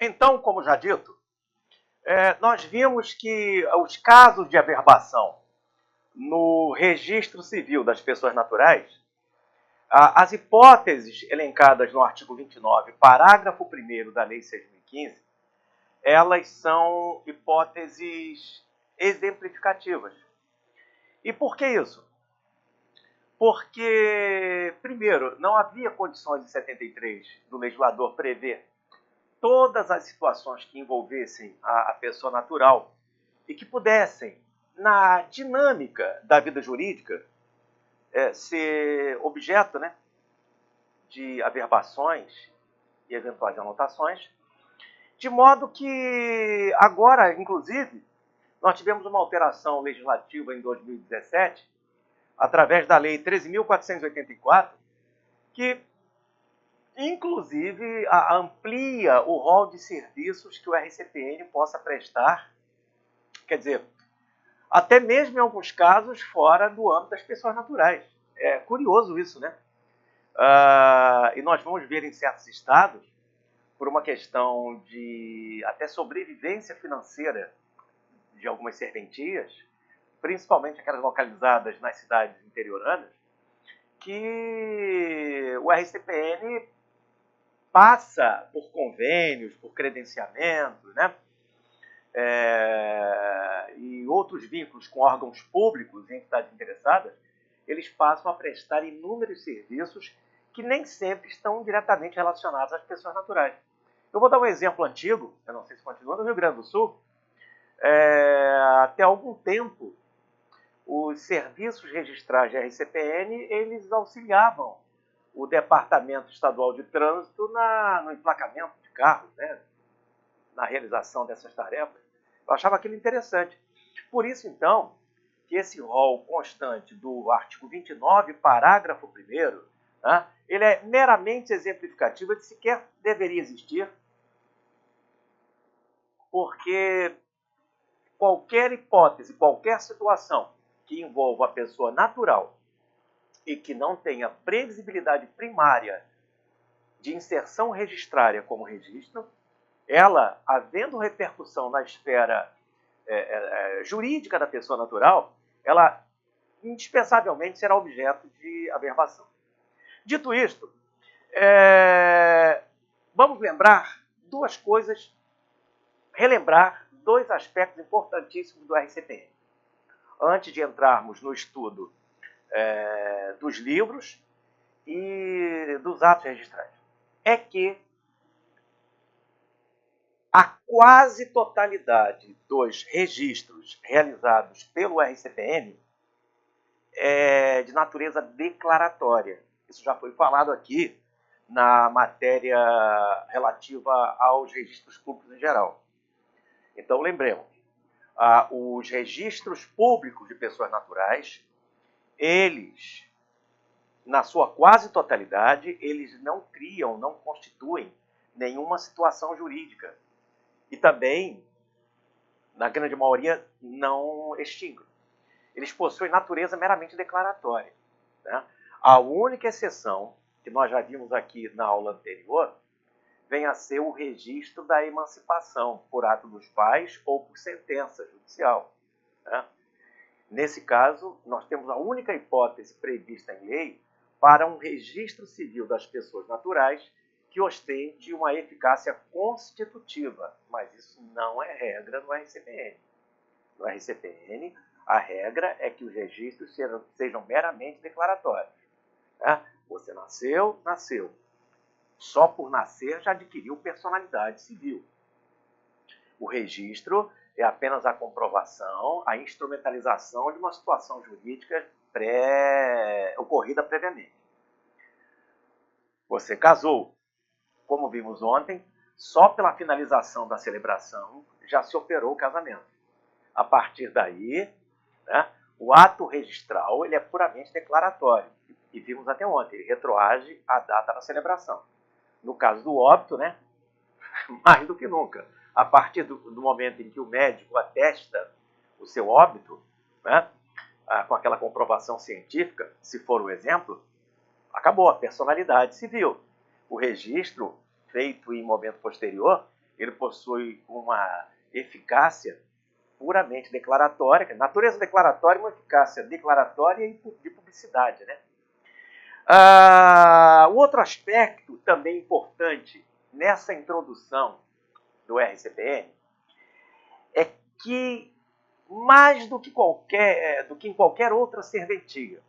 Então, como já dito, nós vimos que os casos de averbação no registro civil das pessoas naturais, as hipóteses elencadas no artigo 29, parágrafo 1º da Lei 6.015, elas são hipóteses exemplificativas. E por que isso? Porque, primeiro, não havia condições em 73 do legislador prever todas as situações que envolvessem a pessoa natural e que pudessem, na dinâmica da vida jurídica, ser objeto, né, de averbações e eventuais anotações, de modo que agora, inclusive, nós tivemos uma alteração legislativa em 2017, através da Lei 13.484, que inclusive amplia o rol de serviços que o RCPN possa prestar, quer dizer, até mesmo em alguns casos fora do âmbito das pessoas naturais. É curioso isso, né? E nós vamos ver em certos estados, por uma questão de até sobrevivência financeira de algumas serventias, principalmente aquelas localizadas nas cidades interioranas, que o RCPN passa por convênios, por credenciamentos, né? E outros vínculos com órgãos públicos e entidades interessadas, eles passam a prestar inúmeros serviços que nem sempre estão diretamente relacionados às pessoas naturais. Eu vou dar um exemplo antigo, eu não sei se continua, no Rio Grande do Sul. Até algum tempo, os serviços registrais de RCPN, eles auxiliavam o Departamento Estadual de Trânsito no emplacamento de carros, né? Na realização dessas tarefas. Eu achava aquilo interessante. Por isso, então, que esse rol constante do artigo 29, parágrafo 1º, né, ele é meramente exemplificativo, ele sequer deveria existir, porque qualquer hipótese, qualquer situação que envolva a pessoa natural e que não tenha previsibilidade primária de inserção registrária como registro, ela, havendo repercussão na esfera jurídica da pessoa natural, ela indispensavelmente será objeto de averbação. Dito isto, vamos lembrar duas coisas, relembrar dois aspectos importantíssimos do RCPN. Antes de entrarmos no estudo dos livros e dos atos registrais. É que a quase totalidade dos registros realizados pelo RCPN é de natureza declaratória. Isso já foi falado aqui na matéria relativa aos registros públicos em geral. Então, lembremos, os registros públicos de pessoas naturais, eles, na sua quase totalidade, eles não criam, não constituem nenhuma situação jurídica. E também, na grande maioria, não extinguem. Eles possuem natureza meramente declaratória, né? A única exceção, que nós já vimos aqui na aula anterior, vem a ser o registro da emancipação por ato dos pais ou por sentença judicial, né? Nesse caso, nós temos a única hipótese prevista em lei para um registro civil das pessoas naturais que ostente uma eficácia constitutiva, mas isso não é regra no RCPN. No RCPN, a regra é que os registros sejam meramente declaratórios, né? Você nasceu, nasceu. Só por nascer já adquiriu personalidade civil. O registro é apenas a comprovação, a instrumentalização de uma situação jurídica ocorrida previamente. Você casou. Como vimos ontem, só pela finalização da celebração já se operou o casamento. A partir daí, né, o ato registral ele é puramente declaratório. E vimos até ontem, ele retroage à data da celebração. No caso do óbito, né, mais do que nunca. A partir do momento em que o médico atesta o seu óbito, né, com aquela comprovação científica, se for o exemplo, acabou a personalidade civil. O registro feito em momento posterior, ele possui uma eficácia puramente declaratória, natureza declaratória e uma eficácia declaratória e de publicidade, né? O outro aspecto também importante nessa introdução do RCPN é que, mais do que em qualquer outra serventia,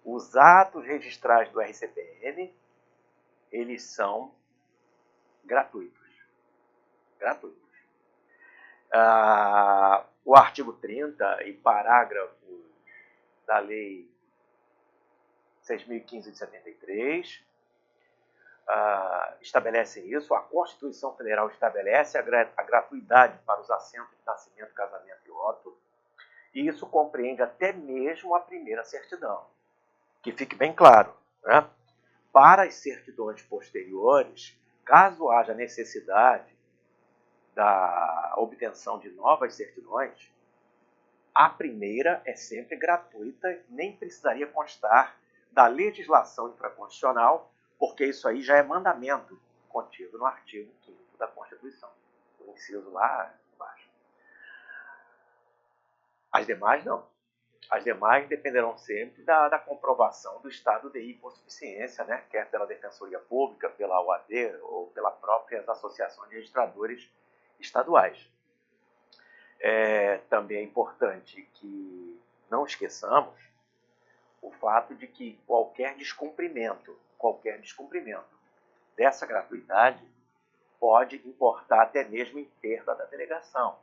os atos registrais do RCPN, eles são gratuitos. Gratuitos. O artigo 30 e parágrafo da Lei 6.015 de 73 estabelecem isso. A Constituição Federal estabelece a gratuidade para os assentos de nascimento, casamento e óbito. E isso compreende até mesmo a primeira certidão. Que fique bem claro, né? Para as certidões posteriores, caso haja necessidade da obtenção de novas certidões, a primeira é sempre gratuita, nem precisaria constar da legislação infraconstitucional, porque isso aí já é mandamento contido no artigo 5º da Constituição, o inciso lá embaixo. As demais não. As demais dependerão sempre da comprovação do estado de hipossuficiência, né? Quer pela Defensoria Pública, pela OAB ou pelas próprias associações de registradores estaduais. Também é importante que não esqueçamos o fato de que qualquer descumprimento dessa gratuidade pode importar até mesmo em perda da delegação.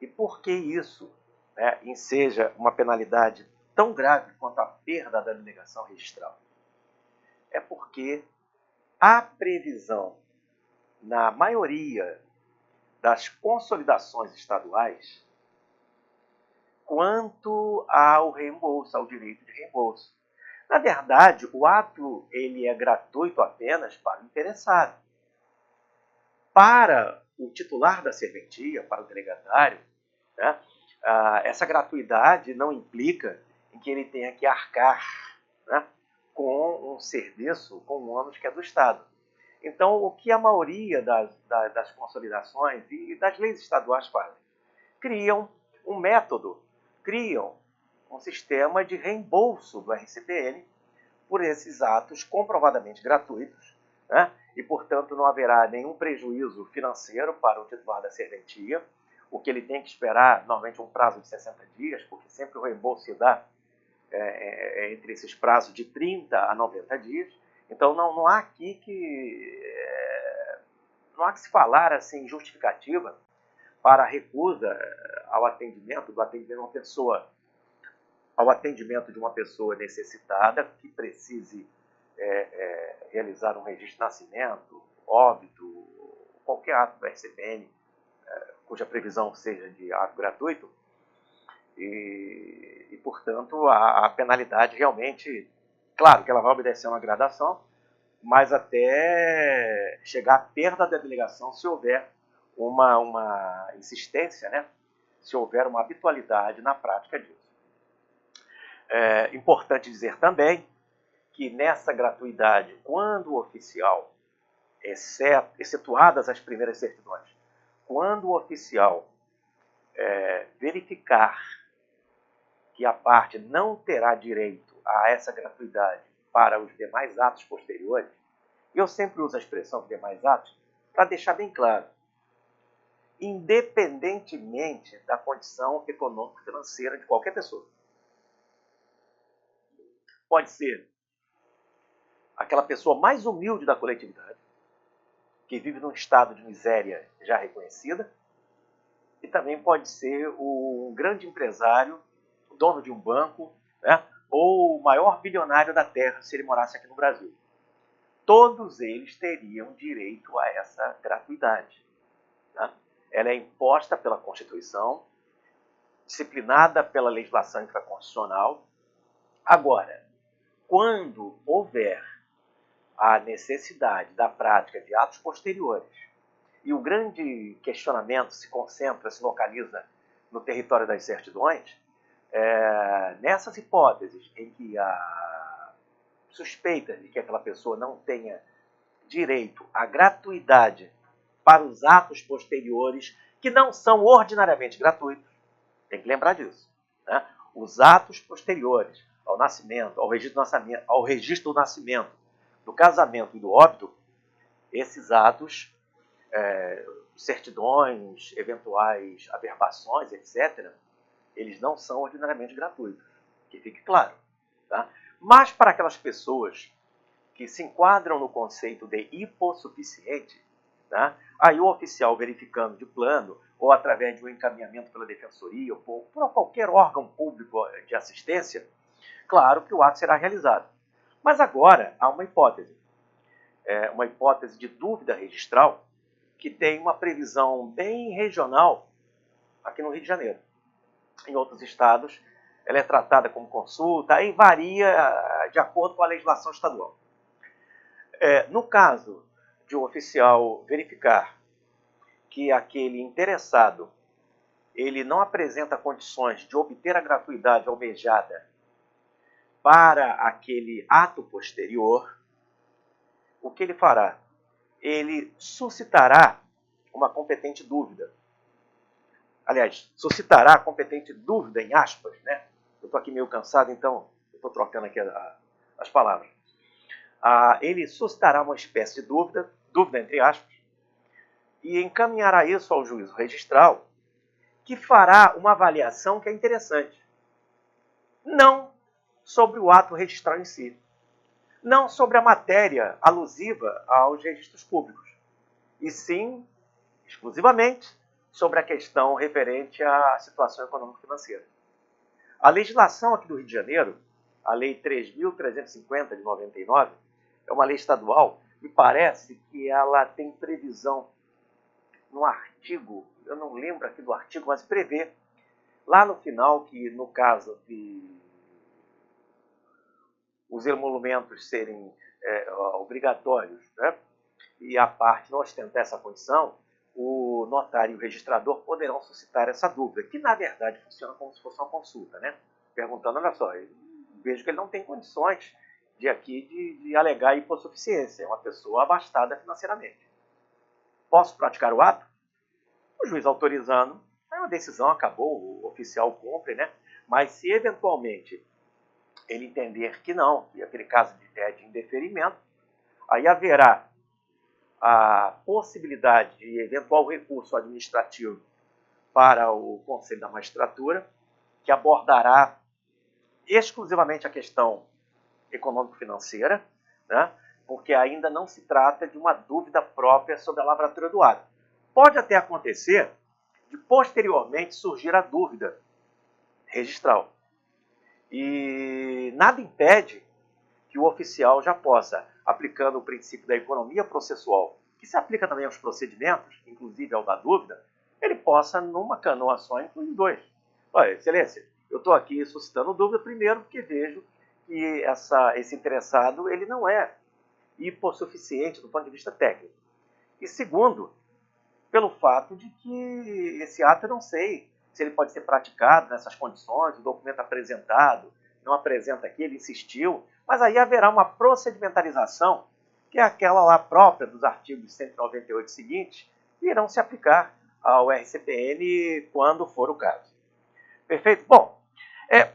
E por que isso, né, seja uma penalidade tão grave quanto a perda da delegação registral? É porque há previsão na maioria das consolidações estaduais quanto ao reembolso, ao direito de reembolso. Na verdade, o ato ele é gratuito apenas para o interessado. Para o titular da serventia, para o delegatário, né, essa gratuidade não implica em que ele tenha que arcar, né, com um serviço, com um ônus que é do Estado. Então, o que a maioria das consolidações e das leis estaduais fazem? Criam um método, criam um sistema de reembolso do RCPN por esses atos comprovadamente gratuitos, né? E, portanto, não haverá nenhum prejuízo financeiro para o titular da serventia. O que ele tem que esperar, normalmente, um prazo de 60 dias, porque sempre o reembolso se dá entre esses prazos de 30 a 90 dias. Então, não há aqui não há que se falar assim, justificativa para a recusa ao atendimento de uma pessoa necessitada que precise realizar um registro de nascimento, óbito, qualquer ato do RCPN, cuja previsão seja de ato gratuito, e portanto, a penalidade realmente, claro que ela vai obedecer a uma gradação, mas até chegar à perda da delegação se houver uma insistência, né? Se houver uma habitualidade na prática disso. É importante dizer também que nessa gratuidade, quando o oficial, excetuadas as primeiras certidões, quando o oficial verificar que a parte não terá direito a essa gratuidade para os demais atos posteriores, e eu sempre uso a expressão demais atos para deixar bem claro, independentemente da condição econômico-financeira de qualquer pessoa. Pode ser aquela pessoa mais humilde da coletividade, que vive num estado de miséria já reconhecida, e também pode ser um grande empresário, o dono de um banco, né, ou o maior bilionário da Terra, se ele morasse aqui no Brasil. Todos eles teriam direito a essa gratuidade. Tá? Ela é imposta pela Constituição, disciplinada pela legislação infraconstitucional. Agora, quando houver a necessidade da prática de atos posteriores e o grande questionamento se localiza no território das certidões, nessas hipóteses em que a suspeita de que aquela pessoa não tenha direito à gratuidade para os atos posteriores que não são ordinariamente gratuitos. Tem que lembrar disso, né? Os atos posteriores ao nascimento, ao registro do nascimento, do casamento e do óbito, esses atos, certidões, eventuais averbações, etc., eles não são ordinariamente gratuitos, que fique claro. Tá? Mas para aquelas pessoas que se enquadram no conceito de hipossuficiente, tá? Aí o oficial verificando de plano, ou através de um encaminhamento pela defensoria, ou por qualquer órgão público de assistência, claro que o ato será realizado. Mas agora há uma hipótese de dúvida registral, que tem uma previsão bem regional aqui no Rio de Janeiro. Em outros estados, ela é tratada como consulta, aí varia de acordo com a legislação estadual. No caso de um oficial verificar que aquele interessado ele não apresenta condições de obter a gratuidade almejada para aquele ato posterior, o que ele fará? Ele suscitará uma competente dúvida. Aliás, suscitará a competente dúvida, em aspas, né? Eu estou aqui meio cansado, então eu estou trocando aqui as palavras. Ele suscitará uma espécie de dúvida entre aspas, e encaminhará isso ao juízo registral, que fará uma avaliação que é interessante. Não sobre o ato registral em si, não sobre a matéria alusiva aos registros públicos, e sim, exclusivamente, sobre a questão referente à situação econômico-financeira. A legislação aqui do Rio de Janeiro, a Lei 3.350 de 99, é uma lei estadual, me parece que ela tem previsão no artigo, eu não lembro aqui do artigo, mas prevê lá no final que, no caso de os emolumentos serem obrigatórios, né, e a parte não ostentar essa condição, o notário e o registrador poderão suscitar essa dúvida, que na verdade funciona como se fosse uma consulta, né? Perguntando, olha só, eu vejo que ele não tem condições de alegar hipossuficiência, é uma pessoa abastada financeiramente. Posso praticar o ato? O juiz autorizando, aí uma decisão acabou, o oficial cumpre, né? Mas se eventualmente ele entender que não, que aquele caso de indeferimento, aí haverá a possibilidade de eventual recurso administrativo para o Conselho da Magistratura, que abordará exclusivamente a questão econômico-financeira, né? Porque ainda não se trata de uma dúvida própria sobre a lavratura do ato. Pode até acontecer de posteriormente surgir a dúvida registral. E nada impede que o oficial já possa, aplicando o princípio da economia processual, que se aplica também aos procedimentos, inclusive ao da dúvida, ele possa, numa canoa só, incluir dois. Olha, excelência, eu estou aqui suscitando dúvida, primeiro, porque vejo que esse interessado ele não é hipossuficiente do ponto de vista técnico. E segundo, pelo fato de que esse ato eu não sei se ele pode ser praticado nessas condições, o documento apresentado não apresenta aqui, ele insistiu, mas aí haverá uma procedimentalização, que é aquela lá própria dos artigos 198 seguintes, que irão se aplicar ao RCPN quando for o caso. Perfeito? Bom,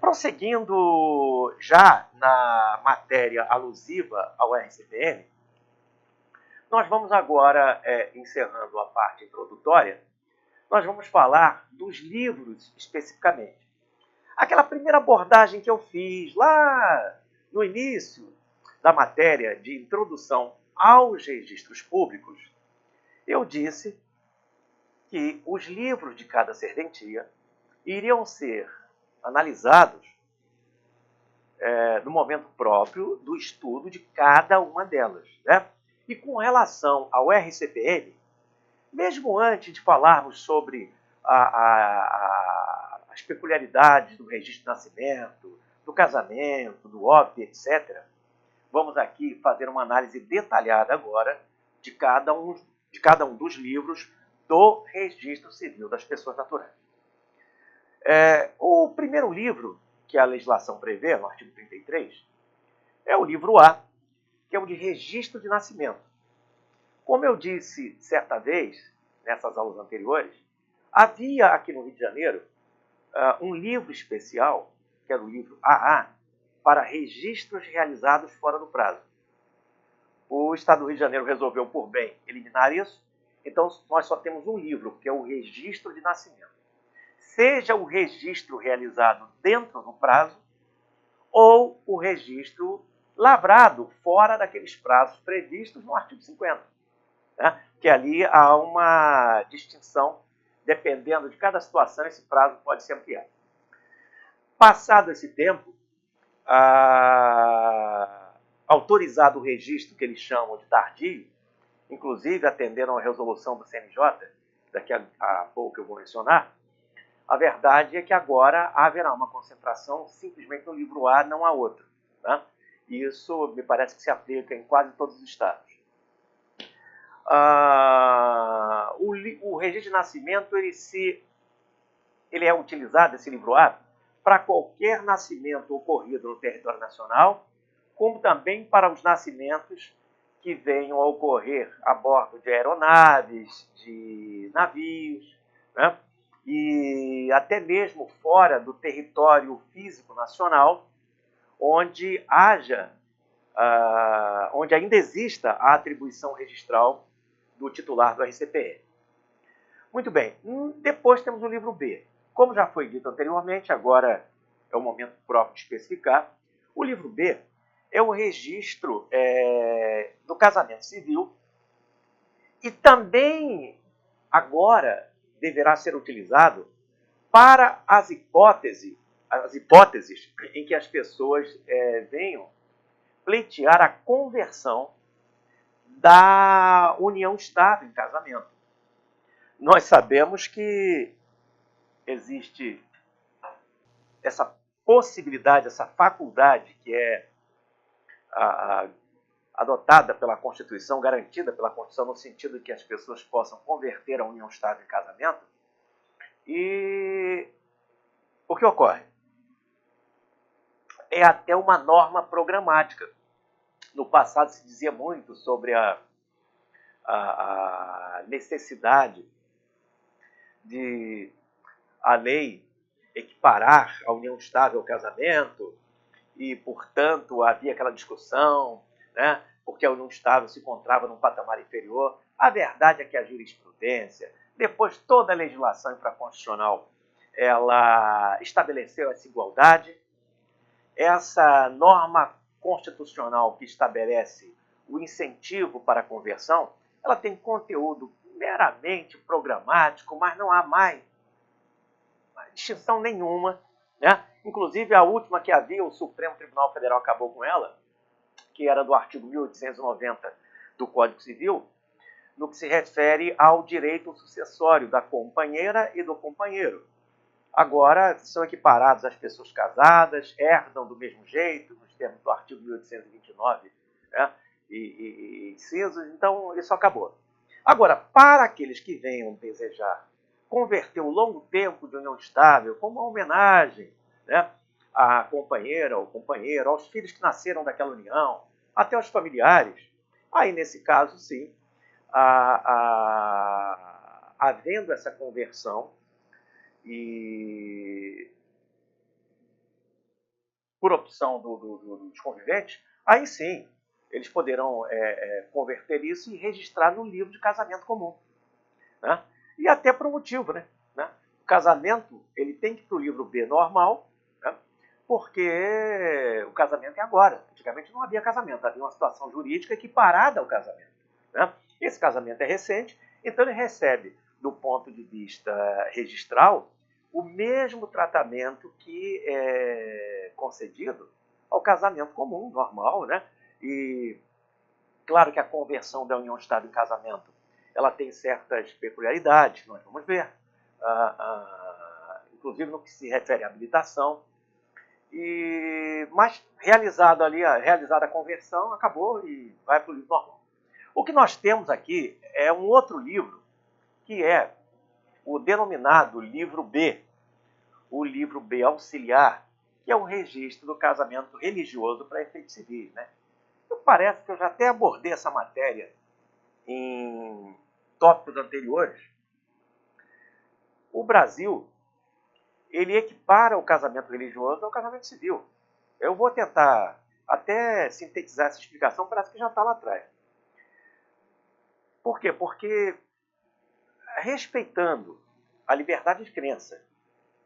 prosseguindo já na matéria alusiva ao RCPN, nós vamos agora, encerrando a parte introdutória, nós vamos falar dos livros especificamente. Aquela primeira abordagem que eu fiz lá no início da matéria de introdução aos registros públicos, eu disse que os livros de cada serventia iriam ser analisados no momento próprio do estudo de cada uma delas, né? E com relação ao RCPN, mesmo antes de falarmos sobre as peculiaridades do registro de nascimento, do casamento, do óbito, etc., vamos aqui fazer uma análise detalhada agora de cada um dos livros do Registro Civil das Pessoas Naturais. O primeiro livro que a legislação prevê, no artigo 33, é o livro A, que é o de Registro de Nascimento, Como eu disse certa vez, nessas aulas anteriores, havia aqui no Rio de Janeiro um livro especial, que era o livro AA, para registros realizados fora do prazo. O Estado do Rio de Janeiro resolveu, por bem, eliminar isso, então nós só temos um livro, que é o registro de nascimento. Seja o registro realizado dentro do prazo, ou o registro lavrado fora daqueles prazos previstos no artigo 50. Né? Que ali há uma distinção, dependendo de cada situação, esse prazo pode ser ampliado. Passado esse tempo, autorizado o registro que eles chamam de tardio, inclusive atendendo a uma resolução do CNJ, daqui a pouco eu vou mencionar, a verdade é que agora haverá uma concentração simplesmente no livro A, não há outro. Né? E isso me parece que se aplica em quase todos os estados. O registro de nascimento ele é utilizado, esse livro A, para qualquer nascimento ocorrido no território nacional, como também para os nascimentos que venham a ocorrer a bordo de aeronaves, de navios, né? E até mesmo fora do território físico nacional, onde onde ainda exista a atribuição registral do titular do RCPE. Muito bem, depois temos o livro B. Como já foi dito anteriormente, agora é o momento próprio de especificar, o livro B é o registro do casamento civil e também agora deverá ser utilizado para as hipóteses em que as pessoas venham pleitear a conversão da união estável em casamento. Nós sabemos que existe essa possibilidade, essa faculdade que é adotada pela Constituição, garantida pela Constituição, no sentido de que as pessoas possam converter a união estável em casamento. E o que ocorre? É até uma norma programática. No passado se dizia muito sobre a necessidade de a lei equiparar a união estável ao casamento e, portanto, havia aquela discussão, né, porque a união estável se encontrava num patamar inferior. A verdade é que a jurisprudência, depois toda a legislação infraconstitucional, ela estabeleceu essa igualdade. Essa norma constitucional que estabelece o incentivo para a conversão, ela tem conteúdo meramente programático, mas não há mais distinção nenhuma, né? Inclusive a última que havia, o Supremo Tribunal Federal acabou com ela, que era do artigo 1890 do Código Civil, no que se refere ao direito sucessório da companheira e do companheiro. Agora são equiparados as pessoas casadas, herdam do mesmo jeito, nos termos do artigo 1829, né? e incisos, então isso acabou. Agora, para aqueles que venham desejar converter o longo tempo de união estável como uma homenagem, né, à companheira ou companheiro, aos filhos que nasceram daquela união, até aos familiares, aí nesse caso sim, havendo essa conversão e por opção dos conviventes, aí sim, eles poderão converter isso e registrar no livro de casamento comum. Né? E até por um motivo, né? O casamento ele tem que ir para o livro B normal, né? Porque o casamento é agora. Antigamente não havia casamento, havia uma situação jurídica equiparada ao casamento. Né? Esse casamento é recente, então ele recebe, do ponto de vista registral, o mesmo tratamento que é concedido ao casamento comum, normal, né? E claro que a conversão da união estável em casamento ela tem certas peculiaridades, nós vamos ver, inclusive no que se refere à habilitação. Mas realizada a conversão, acabou e vai para o livro normal. O que nós temos aqui é um outro livro, que é o denominado livro B, o livro B auxiliar, que é o registro do casamento religioso para efeitos civis. Né? Parece que eu já até abordei essa matéria em tópicos anteriores, o Brasil, ele equipara o casamento religioso ao casamento civil. Eu vou tentar até sintetizar essa explicação, parece que já está lá atrás. Por quê? Porque respeitando a liberdade de crença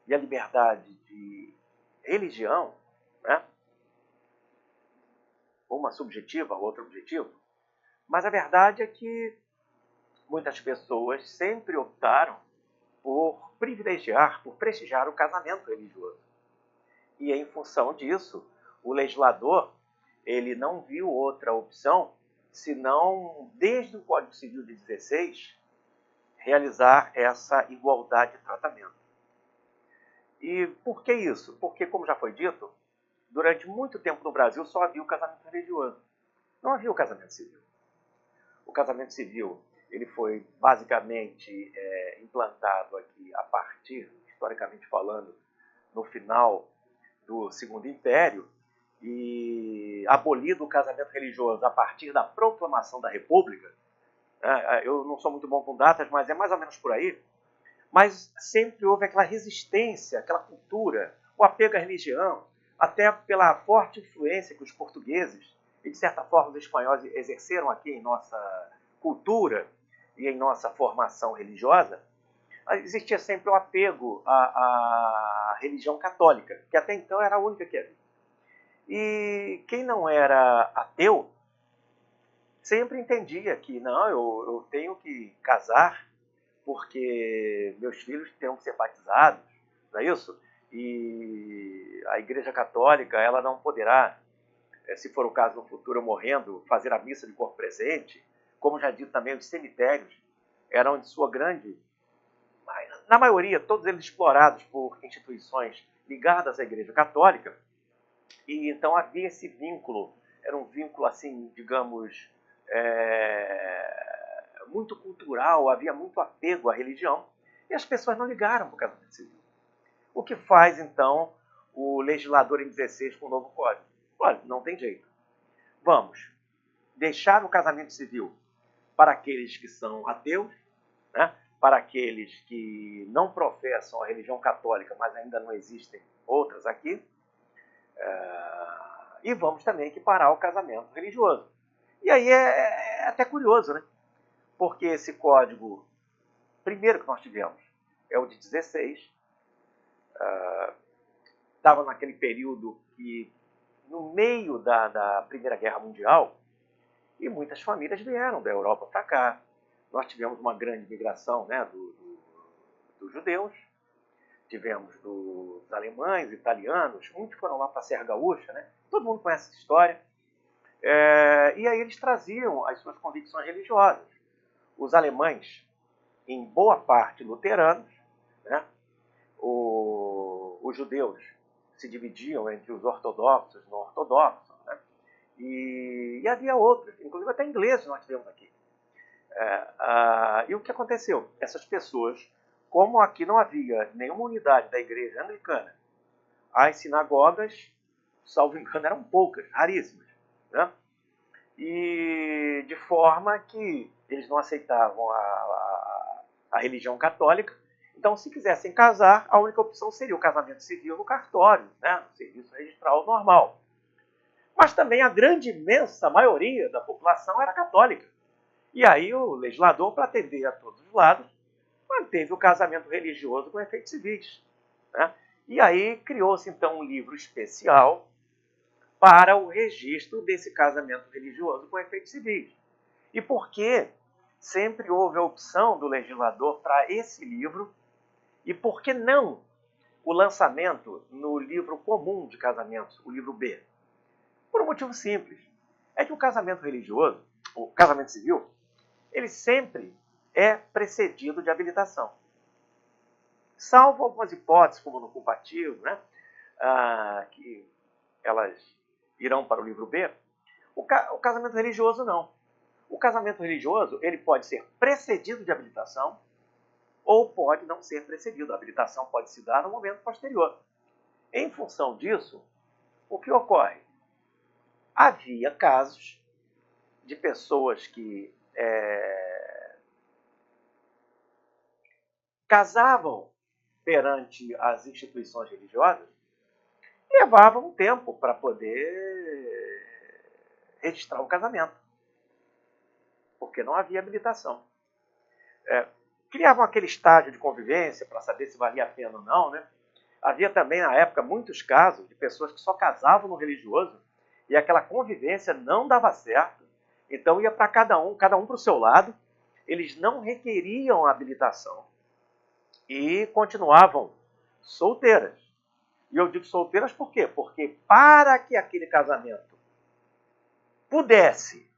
e a liberdade de religião, né? Uma subjetiva, outra objetiva, mas a verdade é que muitas pessoas sempre optaram por privilegiar, por prestigiar o casamento religioso. E em função disso, o legislador ele não viu outra opção senão, desde o Código Civil de 16, realizar essa igualdade de tratamento. E por que isso? Porque, como já foi dito, durante muito tempo no Brasil só havia o casamento religioso. Não havia o casamento civil. O casamento civil ele foi basicamente implantado aqui a partir, historicamente falando, no final do Segundo Império, e abolido o casamento religioso a partir da proclamação da República. Eu não sou muito bom com datas, mas é mais ou menos por aí. Mas sempre houve aquela resistência, aquela cultura, o apego à religião, até pela forte influência que os portugueses e, de certa forma, os espanhóis exerceram aqui em nossa cultura e em nossa formação religiosa. Existia sempre um apego à religião católica, que até então era a única que havia. E quem não era ateu sempre entendia que, não, eu tenho que casar porque meus filhos terão que ser batizados, não é isso? E a Igreja Católica ela não poderá, se for o caso no futuro, eu morrendo, fazer a missa de corpo presente. Como já dito também, os cemitérios eram de sua grande, na maioria, todos eles explorados por instituições ligadas à Igreja Católica. E então havia esse vínculo, era um vínculo assim, digamos, muito cultural, havia muito apego à religião, e as pessoas não ligaram para o casamento civil. O que faz, então, o legislador em 16 com o novo código? Olha, não tem jeito. Vamos deixar o casamento civil para aqueles que são ateus, né? Para aqueles que não professam a religião católica, mas ainda não existem outras aqui, e vamos também equiparar o casamento religioso. E aí é até curioso, né? Porque esse código, primeiro que nós tivemos, é o de 16, estava naquele período que, no meio da Primeira Guerra Mundial, e muitas famílias vieram da Europa para cá. Nós tivemos uma grande migração, né, dos judeus, tivemos dos alemães, italianos, muitos foram lá para a Serra Gaúcha, né? Todo mundo conhece essa história. E aí eles traziam as suas convicções religiosas. Os alemães, em boa parte luteranos, né? Os judeus se dividiam entre os ortodoxos e não ortodoxos, né? E havia outros, inclusive até ingleses nós tivemos aqui. E o que aconteceu? Essas pessoas, como aqui não havia nenhuma unidade da igreja anglicana, as sinagogas, salvo engano, eram poucas, raríssimas, né? E de forma que eles não aceitavam a religião católica. Então, se quisessem casar, a única opção seria o casamento civil no cartório, né? No serviço registral normal. Mas também a grande, imensa maioria da população era católica. E aí o legislador, para atender a todos os lados, manteve o casamento religioso com efeitos civis, né? E aí criou-se, então, um livro especial para o registro desse casamento religioso com efeitos civis. E por que sempre houve a opção do legislador para esse livro? E por que não o lançamento no livro comum de casamentos, o livro B? Por um motivo simples. É que o casamento religioso, o casamento civil, ele sempre é precedido de habilitação. Salvo algumas hipóteses, como no culpativo, né? Que elas irão para o livro B, o casamento religioso não. O casamento religioso ele pode ser precedido de habilitação ou pode não ser precedido. A habilitação pode se dar no momento posterior. Em função disso, o que ocorre? Havia casos de pessoas que casavam perante as instituições religiosas, levavam um tempo para poder registrar o casamento, porque não havia habilitação. Criavam aquele estágio de convivência para saber se valia a pena ou não, né? Havia também, na época, muitos casos de pessoas que só casavam no religioso e aquela convivência não dava certo. Então ia para cada um para o seu lado. Eles não requeriam habilitação e continuavam solteiras. E eu digo solteiras por quê? Porque para que aquele casamento pudesse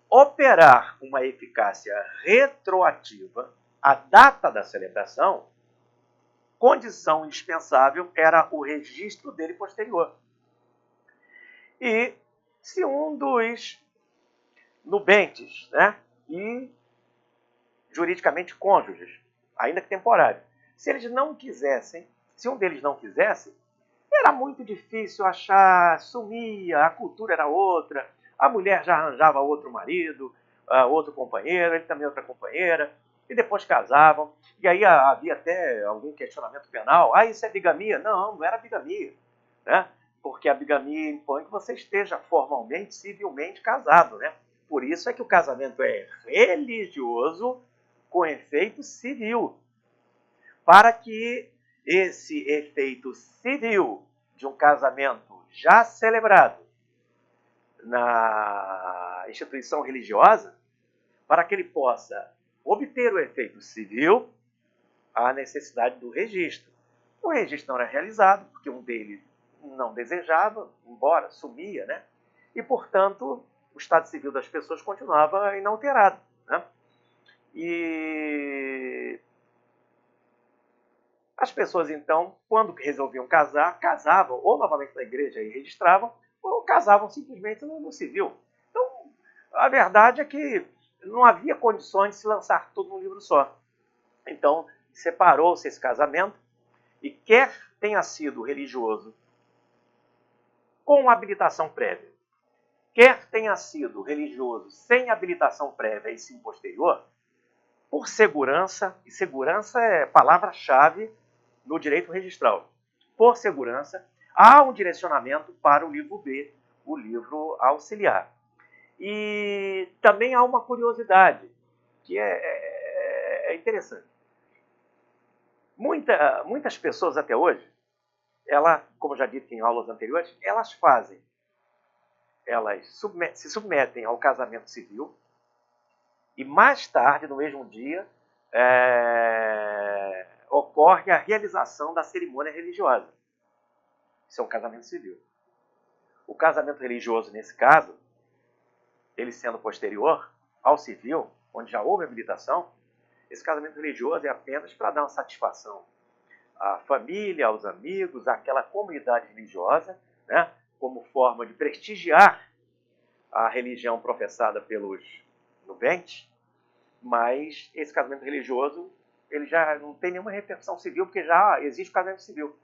operar uma eficácia retroativa à data da celebração, condição indispensável era o registro dele posterior. E se um dos nubentes, né, e juridicamente cônjuges, ainda que temporário, se eles não quisessem, se um deles não quisesse, era muito difícil achar, sumia, a cultura era outra, a mulher já arranjava outro marido, outro companheiro, ele também outra companheira, e depois casavam, e aí havia até algum questionamento penal. Isso é bigamia? Não, não era bigamia, né? Porque a bigamia impõe que você esteja formalmente, civilmente casado, né? Por isso é que o casamento é religioso com efeito civil, para que esse efeito civil de um casamento já celebrado na instituição religiosa, para que ele possa obter o efeito civil, há necessidade do registro. O registro não era realizado, porque um deles não desejava, embora sumia, né? E, portanto, o estado civil das pessoas continuava inalterado, né? E as pessoas, então, quando resolviam casar, casavam ou novamente na igreja e registravam, ou casavam simplesmente no civil. Então, a verdade é que não havia condições de se lançar tudo num livro só. Então, separou-se esse casamento, e quer tenha sido religioso com habilitação prévia, quer tenha sido religioso sem habilitação prévia e sim posterior, por segurança, e segurança é palavra-chave no direito registral, por segurança, há um direcionamento para o livro B, o livro auxiliar. E também há uma curiosidade, que é interessante. Muitas pessoas até hoje, como já dito em aulas anteriores, elas se submetem ao casamento civil e mais tarde, no mesmo dia, ocorre a realização da cerimônia religiosa. Isso é um casamento civil. O casamento religioso, nesse caso, ele sendo posterior ao civil, onde já houve habilitação, esse casamento religioso é apenas para dar uma satisfação à família, aos amigos, àquela comunidade religiosa, né, como forma de prestigiar a religião professada pelos nubentes, mas esse casamento religioso ele já não tem nenhuma repercussão civil, porque já existe o casamento civil.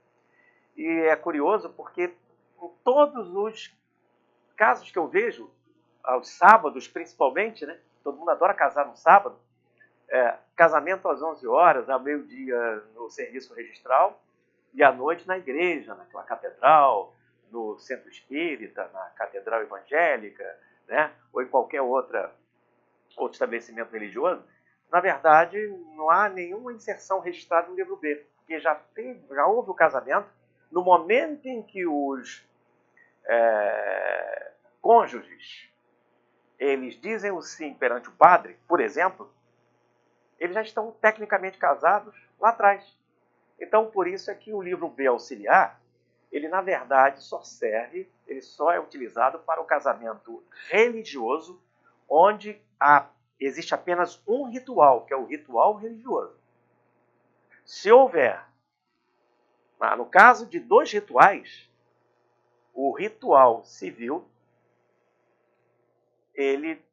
E é curioso porque em todos os casos que eu vejo, aos sábados principalmente, né, todo mundo adora casar no sábado, casamento às 11 horas, ao meio-dia no serviço registral e à noite na igreja, naquela catedral, no centro espírita, na catedral evangélica, né, ou em qualquer outro estabelecimento religioso. Na verdade, não há nenhuma inserção registrada no livro B, porque já houve o casamento. No momento em que os cônjuges eles dizem o sim perante o padre, por exemplo, eles já estão tecnicamente casados lá atrás. Então, por isso é que o livro B auxiliar, ele na verdade ele só é utilizado para o casamento religioso, onde existe apenas um ritual, que é o ritual religioso. Se houver, no caso de dois rituais, o ritual civil, ele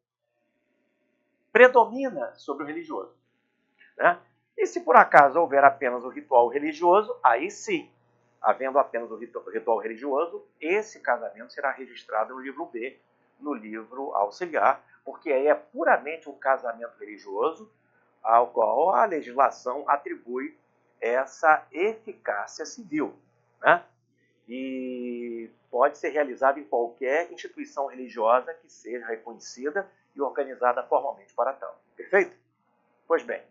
predomina sobre o religioso, né? E se por acaso houver apenas o ritual religioso, aí sim, havendo apenas o ritual religioso, esse casamento será registrado no livro B, no livro auxiliar, porque aí é puramente um casamento religioso ao qual a legislação atribui essa eficácia civil, né? E pode ser realizado em qualquer instituição religiosa que seja reconhecida e organizada formalmente para tal. Perfeito? Pois bem,